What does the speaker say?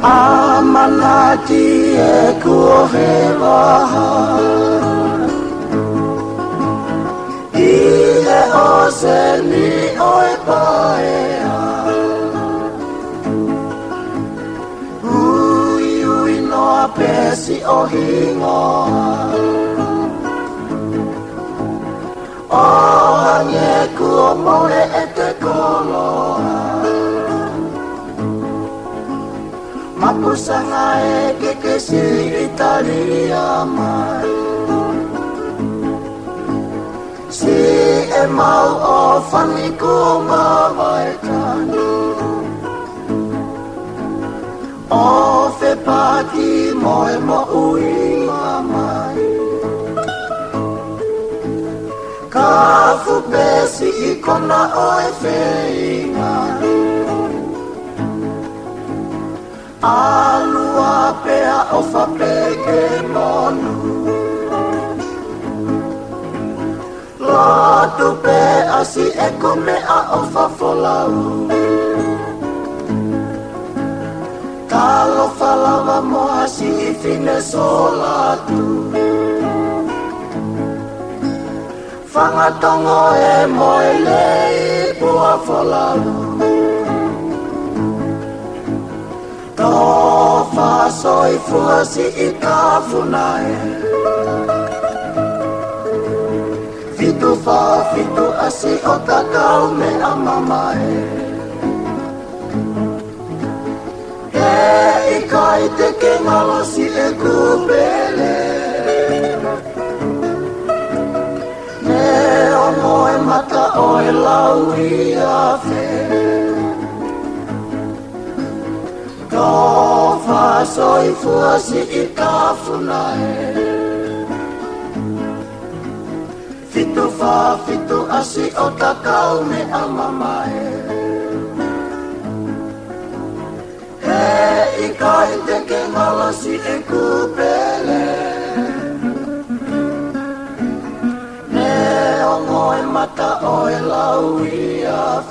Amanati e kuohewaha Ie o se ni oe paea Ui ui noa pesi o hingoa O hange kuo mole e te koloa Mapusanga e ke si Italia mai Si e mau o whani ko mawai tani O whe pāti moe mo ui mamai Ka fupesi I kona oe wheinga Alua pea o whapeke monu Latu pea si e kumea o whafolau Talo whalawa moa si I whine solatu Whangatongo e moe lei pua whalau Tō whasoi fuasi I ka whunae Fitu whawhitu asi o takau me a mamae E I kai te kengalo si e kupele Ne o moe mata o e lau I a whe Tō whasoi fuasi I ka whunae Fitu whawhitu asi o takau me a mamae E I kai te kengala si e kupele Ne o ngoe mata o e lau I a